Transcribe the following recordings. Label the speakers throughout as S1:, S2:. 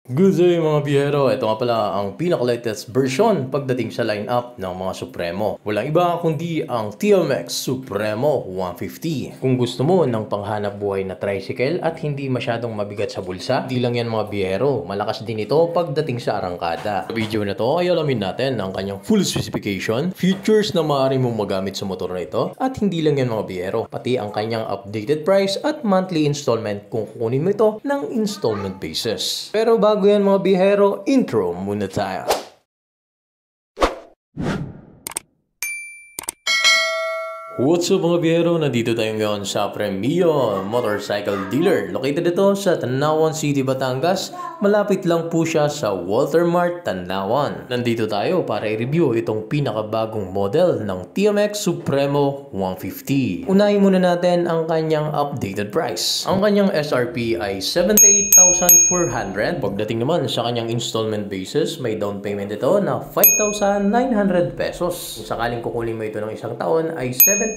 S1: Good day mga biyero, ito nga pala ang pinaka-latest version pagdating sa lineup ng mga Supremo. Walang iba kundi ang TMX Supremo 150. Kung gusto mo ng panghanap buhay na tricycle at hindi masyadong mabigat sa bulsa, di lang yan mga biyero, malakas din ito pagdating sa arangkada. Sa video na to ay alamin natin ang kanyang full specification, features na maaari mong magamit sa motor na ito, at hindi lang yan mga biyero, pati ang kanyang updated price at monthly installment kung kukunin mo ito ng installment basis. Pero bago yan mga bihero, intro muna tayo. What's up mga biyero? Nandito tayo ngayon sa Premio Motorcycle Dealer. Located ito sa Tanawan City, Batangas. Malapit lang po siya sa Walter Mart, Tanawan. Nandito tayo para i-review itong pinakabagong model ng TMX Supremo 150. Unahin muna natin ang kanyang updated price. Ang kanyang SRP ay 78,400. Pagdating naman sa kanyang installment basis, may down payment ito na 5,900 pesos. Kung sakaling kukunin mo ito ng isang taon ay 7,960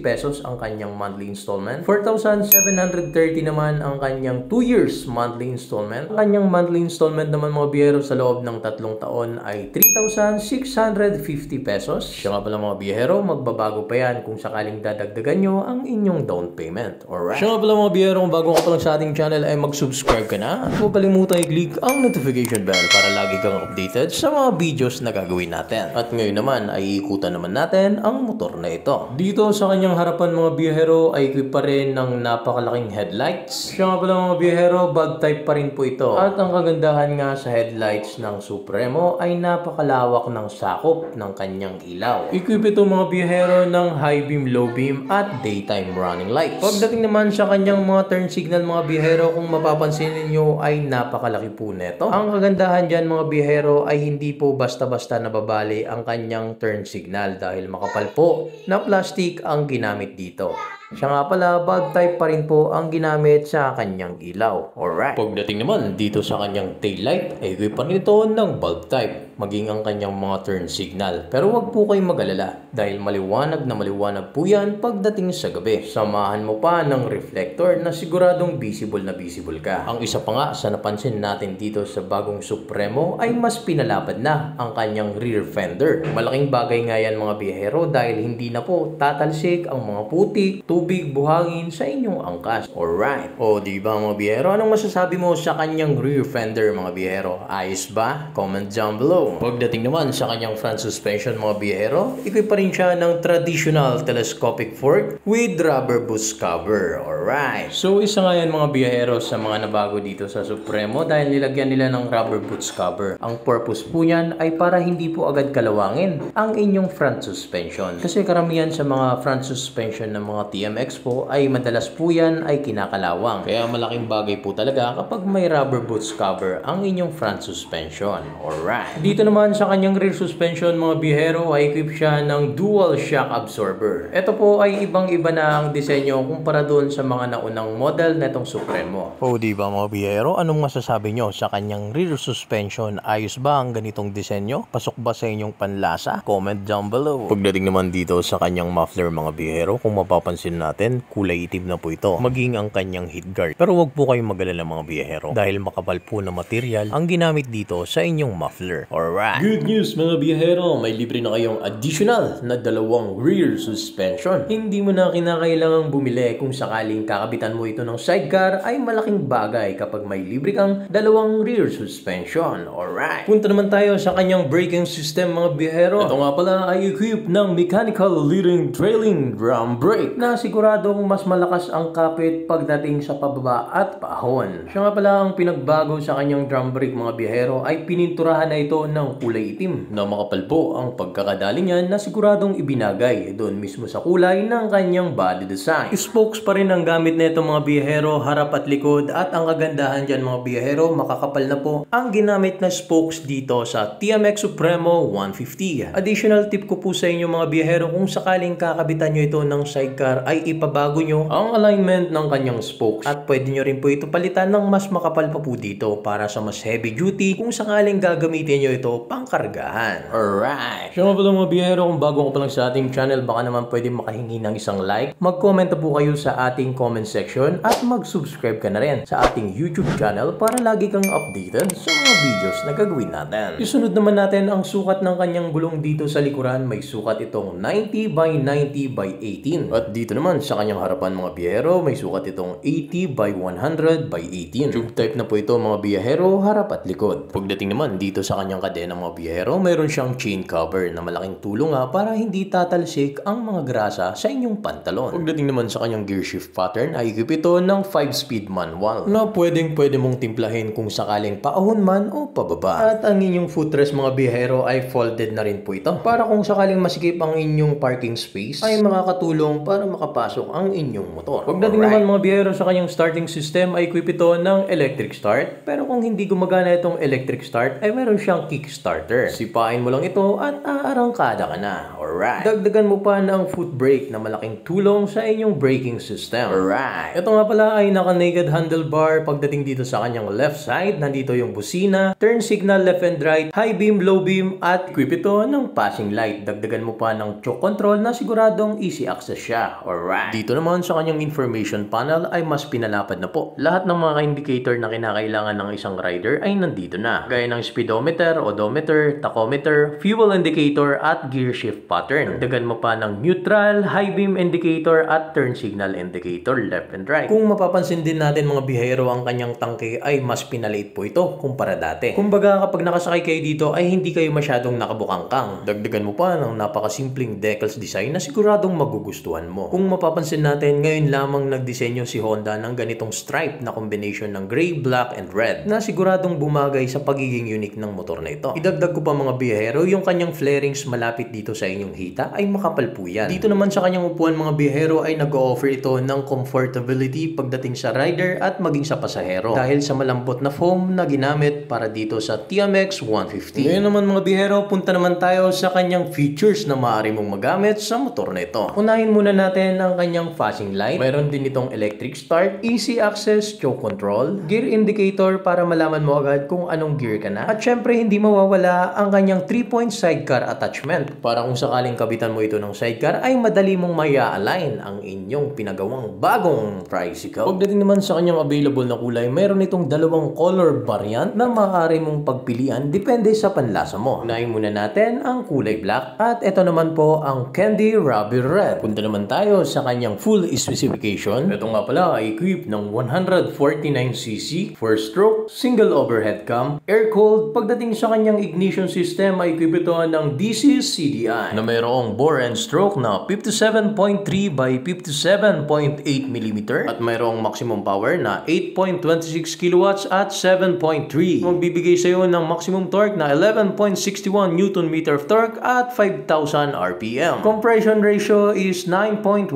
S1: pesos ang kanyang monthly installment. 4,730 naman ang kanyang 2 years monthly installment. Ang kanyang monthly installment naman mga biyero sa loob ng 3 taon ay 3,650 pesos. Siya nga pala mga biyero, magbabago pa yan kung sakaling dadagdagan nyo ang inyong down payment. Alright. Siya nga pala mga biyero, kung bago ka pa lang sa ating channel ay mag-subscribe ka na. At huwag kalimutan i-click ang notification bell para lagi kang updated sa mga videos na gagawin natin. At ngayon naman ay iikutan naman natin ang motor na ito. Dito sa kanyang harapan mga biyahero ay equip pa rin ng napakalaking headlights. Siya nga pala mga biyahero, bug type pa rin po ito. At ang kagandahan nga sa headlights ng Supremo ay napakalawak ng sakop ng kanyang ilaw. Equip ito mga biyahero ng high beam, low beam at daytime running lights. Pagdating naman sa kanyang mga turn signal mga biyahero, kung mapapansin niyo ay napakalaki po neto. Ang kagandahan dyan mga biyahero ay hindi po basta-basta nababali ang kanyang turn signal dahil makapal po na plastic ang ginamit dito. Siya nga pala, bug type pa rin po ang ginamit sa kanyang ilaw. Alright. Pagdating naman dito sa kanyang taillight, ay equip pa nito ng bulb type, maging ang kanyang mga turn signal. Pero wag po kayong mag-alala dahil maliwanag na maliwanag po yan pagdating sa gabi. Samahan mo pa ng reflector na siguradong visible na visible ka. Ang isa pa nga sa napansin natin dito sa bagong Supremo ay mas pinalapad na ang kanyang rear fender. Malaking bagay nga yan mga biyahero dahil hindi na po tatalsik ang mga putik, tubig, buhangin sa inyong angkas. Alright. O diba mga biyahero, anong masasabi mo sa kanyang rear fender mga biyahero? Ayos ba? Comment down below. Pagdating naman sa kanyang front suspension mga biyahero, equip pa rin siya ng traditional telescopic fork with rubber boost cover. Alright. So isa nga yan mga biyahero sa mga nabago dito sa Supremo dahil nilagyan nila ng rubber boost cover. Ang purpose po niyan ay para hindi po agad kalawangin ang inyong front suspension. Kasi karamihan sa mga front suspension ng mga TMX po ay madalas po yan ay kinakalawang. Kaya malaking bagay po talaga kapag may rubber boost cover ang inyong front suspension. Alright. Dito naman sa kanyang rear suspension mga biyahero ay equip siya ng dual shock absorber. Ito po ay ibang-iba na ang disenyo kumpara doon sa mga naunang model na itong Supremo. O diba mga biyahero, anong masasabi nyo sa kanyang rear suspension? Ayos ba ang ganitong disenyo? Pasok ba sa inyong panlasa? Comment down below. Pagdating naman dito sa kanyang muffler mga biyahero, kung mapapansin natin, kulay itim na po ito, maging ang kanyang heat guard. Pero wag po kayong mag-alala mga biyahero dahil makapal po na material ang ginamit dito sa inyong muffler. Alright. Good news mga biyahero, may libre na kayong additional na 2 rear suspension. Hindi mo na kinakailangang bumili kung sakaling kakabitan mo ito ng sidecar ay malaking bagay kapag may libre kang 2 rear suspension. Alright. Punta naman tayo sa kanyang braking system mga biyahero. Ito nga pala ay equipped ng mechanical leading trailing drum brake na siguradong mas malakas ang kapit pagdating sa pababa at paahon. Siya nga pala, ang pinagbago sa kanyang drum brake mga biyahero ay pininturahan na ito ng kulay itim na makapal po ang pagkakadali niyan na siguradong ibinagay doon mismo sa kulay ng kanyang body design. Spokes pa rin ang gamit nito mga biyahero, harap at likod, at ang kagandahan dyan mga biyahero, makakapal na po ang ginamit na spokes dito sa TMX Supremo 150. Additional tip ko po sa inyo mga biyahero, kung sakaling kakabitan nyo ito ng sidecar ay ay ipabago nyo ang alignment ng kanyang spokes at pwede nyo rin po ito palitan ng mas makapal pa po dito para sa mas heavy duty kung sakaling gagamitin nyo ito pangkargahan. Alright! Siya nga pala mga biyahero, kung bago ka pa lang sa ating channel, baka naman pwede makahingi ng isang like, mag-comment na po kayo sa ating comment section at mag-subscribe ka na rin sa ating YouTube channel para lagi kang updated sa mga videos na gagawin natin. Isunod naman natin ang sukat ng kanyang gulong dito sa likuran. May sukat itong 90 by 90 by 18. At dito naman sa kanyang harapan mga biyahero, may sukat itong 80 by 100 by 18. Tube type na po ito mga biyahero, harap at likod. Pagdating naman dito sa kanyang kadena mga biyahero, mayroon siyang chain cover na malaking tulong para hindi tatalsik ang mga grasa sa inyong pantalon. Pagdating naman sa kanyang gear shift pattern, ay equip ito ng 5-speed manual na pwede mong timplahin kung sakaling paahon man o pababa. At ang inyong footrest mga biyahero ay folded na rin po ito para kung sakaling masikip ang inyong parking space ay makakatulong para makapasok ang inyong motor. Pagdating naman mga biyahero sa kanyang starting system ay equip ito ng electric start, pero kung hindi gumagana itong electric start ay meron siyang kickstarter. Sipain mo lang ito at aarangkada ka na. Alright. Dagdagan mo pa ng foot brake na malaking tulong sa inyong braking system. Alright. Ito nga pala ay naka-naked handlebar. Pagdating dito sa kanyang left side, nandito yung busina, turn signal left and right, high beam, low beam, at equip ito ng passing light. Dagdagan mo pa ng choke control na siguradong easy access siya. Alright. Dito naman sa kanyang information panel ay mas pinalapad na po. Lahat ng mga indicator na kinakailangan ng isang rider ay nandito na. Gaya ng speedometer, odometer, tachometer, fuel indicator, at gear shift pattern. Dagdagan mo pa ng neutral, high beam indicator, at turn signal indicator left and right. Kung mapapansin din natin mga biyahero, ang kanyang tangke ay mas pinaliit po ito kumpara dati. Kumbaga kapag nakasakay kayo dito ay hindi kayo masyadong nakabukangkang. Dagdagan mo pa ng napakasimpleng decals design na siguradong magugustuhan mo. Kung mapapansin natin, ngayon lamang nagdisenyo si Honda ng ganitong stripe na combination ng gray, black, and red na siguradong bumagay sa pagiging unique ng motor na ito. Idagdag ko pa mga biyahero, yung kanyang flarings malapit dito sa inyong hita ay makapal po yan. Dito naman sa kanyang upuan mga biyahero ay nag-o-offer ito ng comfortability pagdating sa rider at maging sa pasahero dahil sa malambot na foam na ginamit para dito sa TMX 150. Ngayon naman mga biyahero, punta naman tayo sa kanyang features na maaari mong magamit sa motor na ito. Unahin muna natin ang kanyang flashing light. Mayroon din itong electric start, easy access choke control, gear indicator para malaman mo agad kung anong gear ka na. At syempre hindi mawawala ang kanyang 3-point sidecar attachment para kung sakaling kabitan mo ito ng sidecar ay madali mong maya-align ang inyong pinagawang bagong tricycle. Pagdating naman sa kanyang available na kulay, mayroon itong dalawang color variant na maaari mong pagpilian depende sa panlasa mo. Unahin muna natin ang kulay black at ito naman po ang Candy Ruby Red. Punta naman tayo sa kanyang full specification. Ito nga pala ay equipped ng 149cc, 4-stroke, single overhead cam, air-cooled. Pagdating sa kanyang ignition system ay equipped ito ng DC CDI na mayroong bore and stroke na 57.3 by 57.8 mm at mayroong maximum power na 8.26 kilowatts at 7.3. Magbibigay sa iyo ng maximum torque na 11.61 Newton meter of torque at 5,000 RPM. Compression ratio is 9.1:1.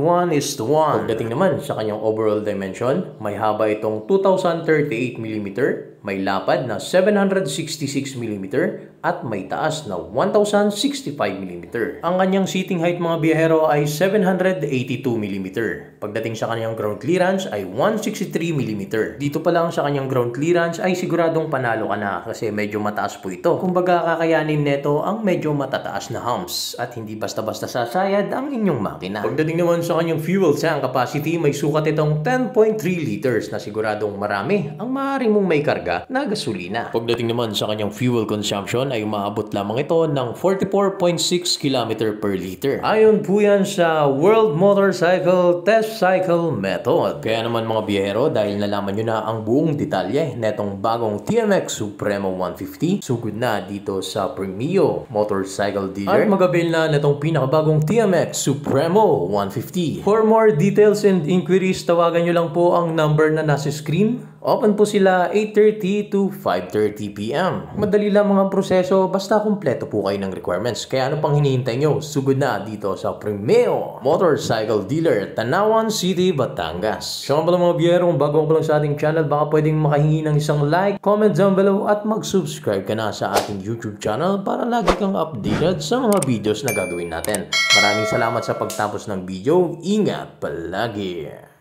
S1: Pagdating naman sa kanyang overall dimension, may haba itong 2,038 mm, may lapad na 766 mm at may taas na 1,065 mm. Ang kanyang seating height mga biyahero ay 782 mm. Pagdating sa kanyang ground clearance ay 163 mm. Dito pa lang sa kanyang ground clearance ay siguradong panalo ka na kasi medyo mataas po ito. Kumbaga kakayanin neto ang medyo matataas na humps at hindi basta-basta sasayad ang inyong makina. Pagdating naman sa kanyang fuel tank capacity, may sukat itong 10.3 liters na siguradong marami ang maaari mong may karga na gasolina. Pagdating naman sa kanyang fuel consumption ay umaabot lamang ito ng 44.6 km per liter. Ayon po yan sa World Motorcycle Test Cycle Method. Kaya naman mga biyahero, dahil nalaman nyo na ang buong detalye netong bagong TMX Supremo 150, sugod na dito sa Premio Motorcycle Dealer at mag-avail na netong pinakabagong TMX Supremo 150. For more details and inquiries, tawagan nyo lang po ang number na nasa screen Open po sila 8:30 to 5:30 PM. Madali lang mga proseso basta kumpleto po kayo ng requirements. Kaya ano pang hinihintay nyo? Sugod na dito sa Primeo Motorcycle Dealer, Tanawan City, Batangas. Siya nga pala mga biyero, kung bago ka pa lang sa ating channel, baka pwedeng makahingi ng isang like, comment down below at mag-subscribe ka na sa ating YouTube channel para lagi kang updated sa mga videos na gagawin natin. Maraming salamat sa pagtapos ng video. Ingat palagi!